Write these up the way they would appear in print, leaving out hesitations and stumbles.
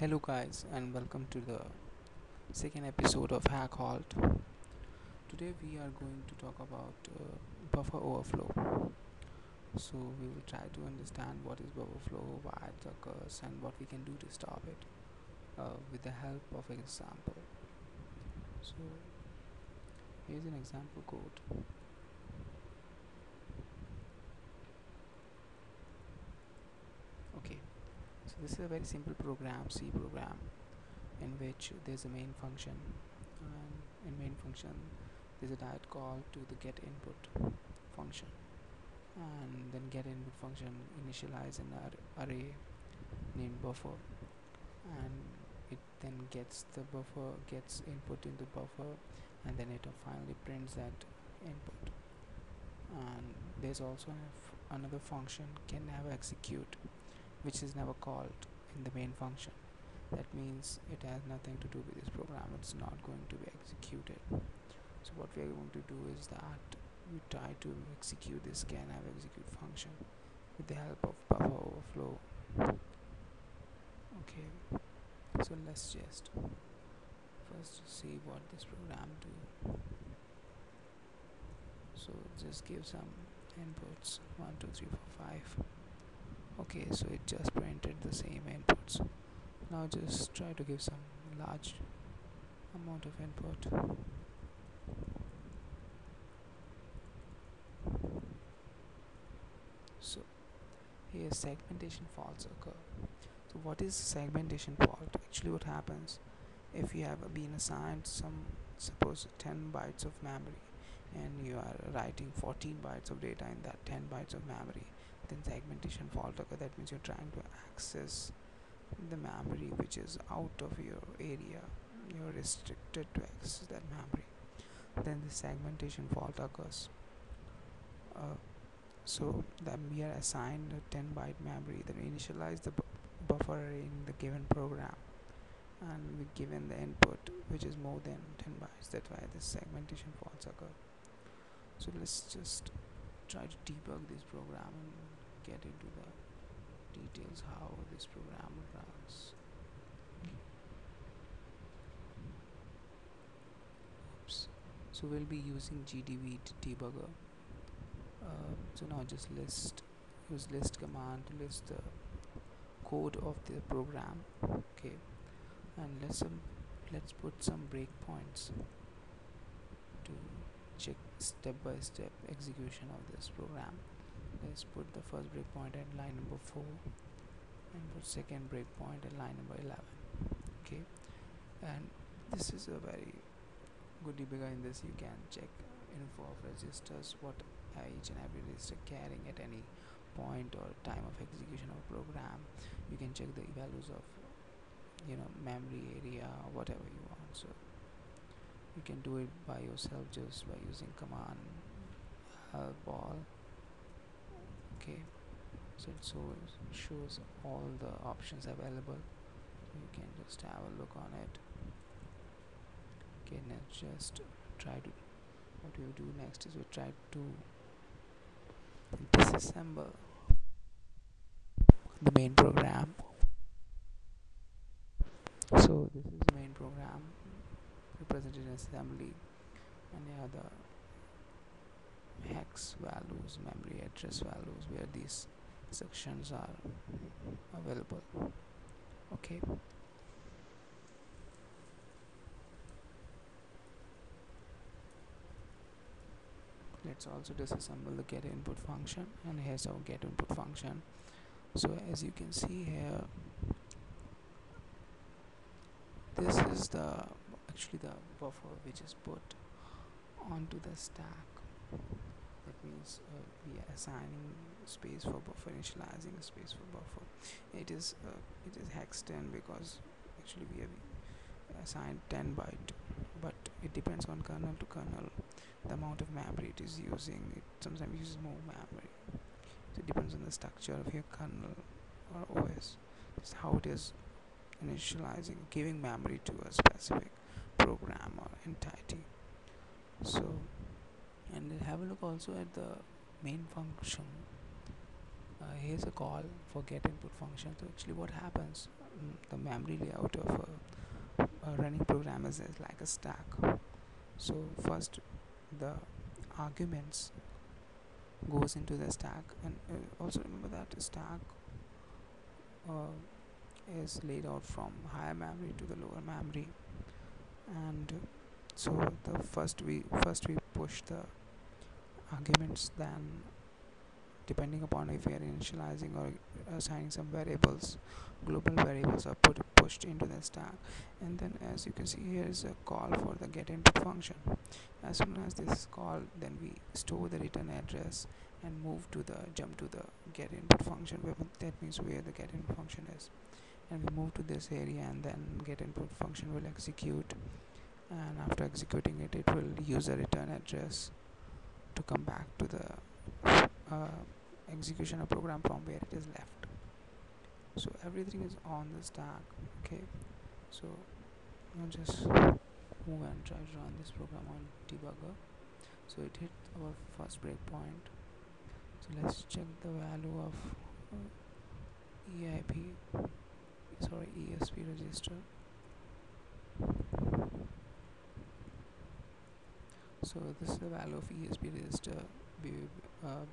Hello guys and welcome to the second episode of Hack Halt. Today we are going to talk about buffer overflow. So we will try to understand what is buffer flow, why it occurs and what we can do to stop it with the help of an example. So here's an example code. Okay, so this is a very simple program, C program, in which there's a main function, and in main function there's a direct call to the get input function, and then get input function initialize an array named buffer, and it then gets input into buffer, and then it finally prints that input. And there's also another function can never execute, which is never called in the main function. That means it has nothing to do with this program, it's not going to be executed. So what we are going to do is that we try to execute this scanf execute function with the help of buffer overflow. Okay, so let's just first see what this program do. So just give some inputs 1 2 3 4 5. Okay, so it just printed the same inputs. Now just try to give some large amount of input. So here segmentation faults occur. So what is segmentation fault? Actually what happens if you have been assigned some, suppose 10 bytes of memory, and you are writing 14 bytes of data in that 10 bytes of memory, then segmentation fault occur. That means you're trying to access the memory which is out of your area, you're restricted to access that memory, then the segmentation fault occurs. So that we are assigned a 10 byte memory, then we initialize the buffer array in the given program, and we given the input which is more than 10 bytes. That's why this segmentation faults occur. So let's just try to debug this program and get into the details how this program runs. Oops. So we'll be using GDV debugger. So now just use list command to list the code of the program. Okay, and let's put some breakpoints to check step-by-step execution of this program. Let's put the first breakpoint at line number 4 and put second breakpoint at line number 11. Okay, and this is a very good debugger. In this you can check info of registers, what each and every register carrying at any point or time of execution of a program. You can check the values of memory area, whatever you want. So you can do it by yourself just by using command ball. Okay, so it shows all the options available. You can just have a look on it. Okay, let's just try to, what we will do next is we try to disassemble the main program. So this is the main program represented in assembly, and here are the hex values, memory address values, where these sections are available. Okay, let's also disassemble the get input function, and here's our get input function. So as you can see here, this is actually the buffer which is put onto the stack. That means we are assigning space for buffer, initializing a space for buffer. It is hex 10 because actually we have assigned 10 byte, but it depends on kernel to kernel the amount of memory it is using. It sometimes uses more memory, so it depends on the structure of your kernel or OS. It's how it is initializing, giving memory to a specific program or entity. So, and have a look also at the main function. Here's a call for get input function. So actually what happens, the memory layout of a running program is like a stack. So first the arguments goes into the stack, and also remember that stack uh, is laid out from higher memory to the lower memory. And so the first we push the arguments, then depending upon if we are initializing or assigning some variables, global variables are pushed into the stack. And then as you can see, here is a call for the get input function. As soon as this is called, then we store the return address and jump to the get input function, that means where the get input function is, and we move to this area, and then get input function will execute, and after executing it, it will use a return address to come back to the uh, execution of program from where it is left. So everything is on the stack. Okay, so I'll just move and try to run this program on debugger. So it hit our first breakpoint. So let's check the value of EIP, sorry, ESP register. So this is the value of ESP register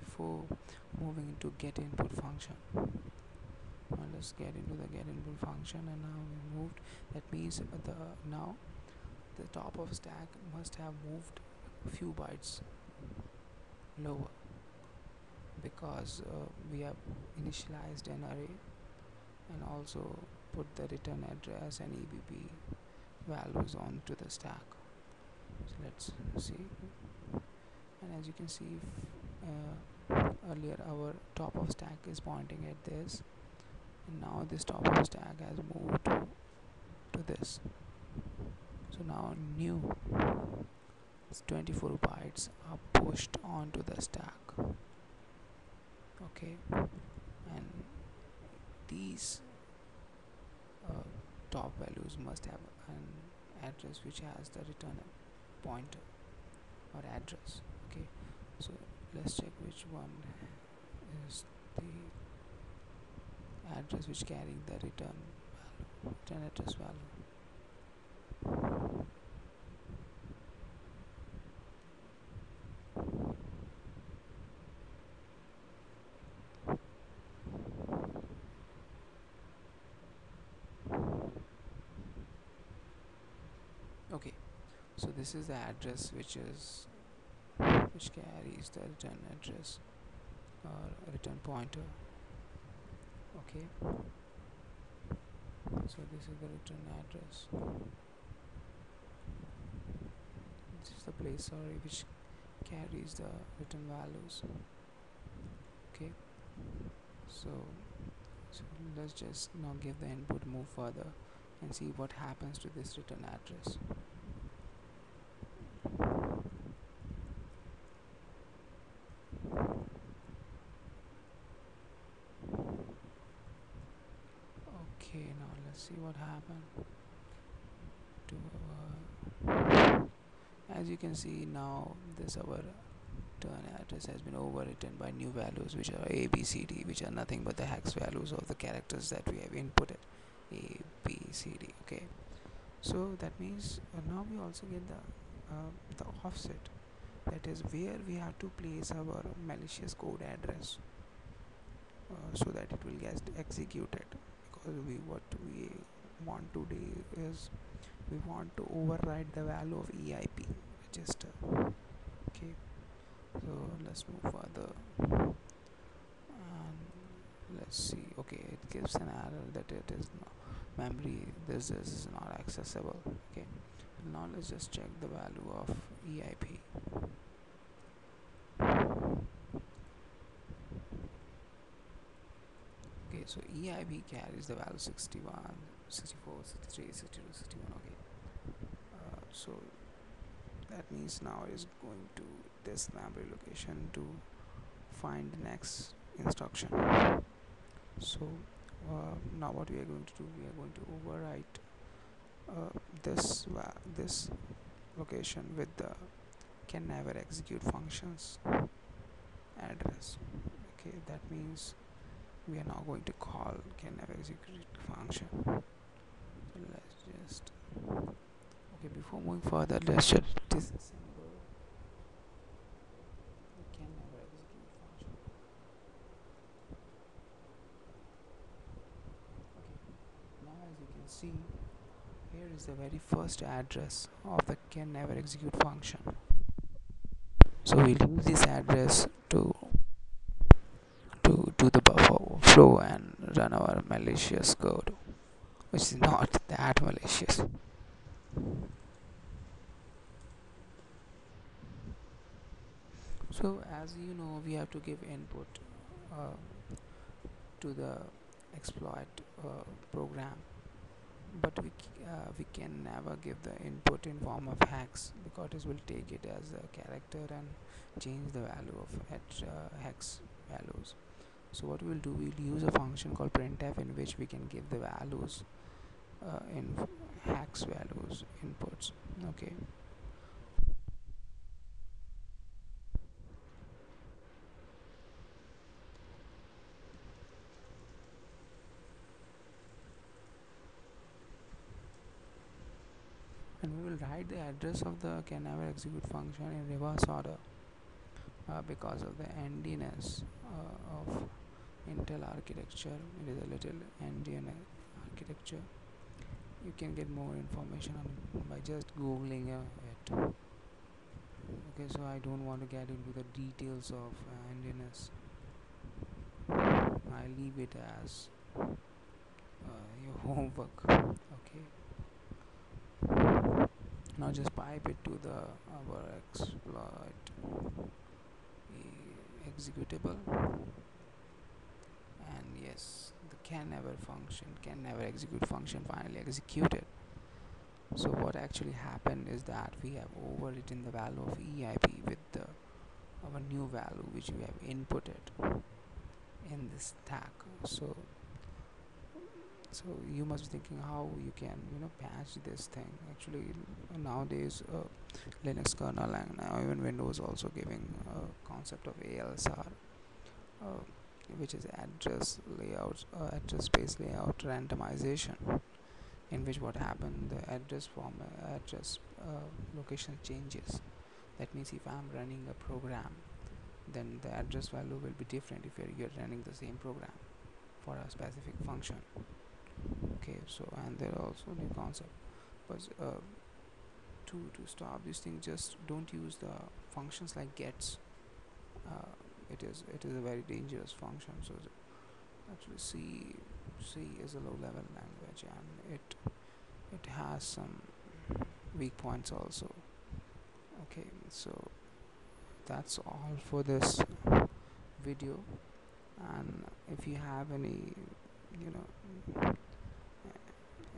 before moving into get input function. Now let's get into the get input function, and now we moved. That means now the top of stack must have moved a few bytes lower, because we have initialized an array and also put the return address and EBP values onto the stack. So let's see, and as you can see, earlier our top of stack is pointing at this, and now this top of stack has moved to this. So now new 24 bytes are pushed onto the stack. Okay, and these uh, top values must have an address which has the return pointer or address. Okay, so let's check which one is the address which carrying the return address value. Okay, so this is the address which carries the return address or return pointer. Okay, so this is the return address. This is the place, sorry, which carries the return values. Okay, so let's just now give the input, move further, and see what happens to this return address. Okay, now let's see what happened to as you can see, now this our return address has been overwritten by new values, which are A, B, C, D, which are nothing but the hex values of the characters that we have inputted. A, B, C, D. Okay, so that means now we also get the offset, that is where we have to place our malicious code address, so that it will get executed, because what we want to do is we want to override the value of EIP register. Okay, so let's move further, and let's see. Okay, it gives an error that it is memory, this is not accessible. Okay, now let's just check the value of EIP. Okay, so EIP carries the value 61, 64, 63, 62, 61. Okay, so that means now it is going to this memory location to find the next instruction. So now what we are going to do, we are going to overwrite this location with the can never execute functions address. Okay, that means we are now going to call can never execute function. So let's just, okay, before moving further, let's just disassemble the can never execute function. Okay, now as you can see, here is the very first address of the can never execute function. So we'll use this address to do the buffer overflow and run our malicious code, which is not that malicious. So as you know, we have to give input uh, to the exploit program, but we can never give the input in form of hex, because it will take it as a character and change the value of hex values. So what we'll do, we'll use a function called printf, in which we can give the values in hex values inputs. Okay, and we will write the address of the can never execute function in reverse order, because of the endiness of Intel architecture. It is a little Indian architecture. You can get more information on it by just googling it. Okay, so I don't want to get into the details of Indianness. I leave it as your homework. Okay, now just pipe it to the our exploit executable, and yes, the can never function, can never execute function finally executed. So what actually happened is that we have overwritten the value of EIP with our new value which we have inputted in this stack. So you must be thinking how you can patch this thing. Actually, nowadays Linux kernel and now even Windows also giving a concept of ALSR, uh, which is address space layout randomization, in which what happened, the address location changes. That means if I'm running a program, then the address value will be different if you're running the same program for a specific function. Okay, so and there are also new concept, but to stop this thing, just don't use the functions like gets. It is a very dangerous function. So actually C is a low level language, and it has some weak points also. Okay, so that's all for this video, and if you have you know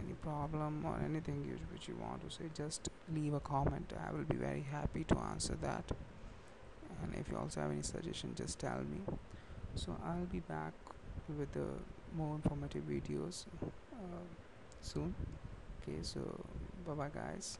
any problem or anything which you want to say, just leave a comment. I will be very happy to answer that, and if you also have any suggestion, just tell me. So I'll be back with the more informative videos soon. Okay, so bye bye guys.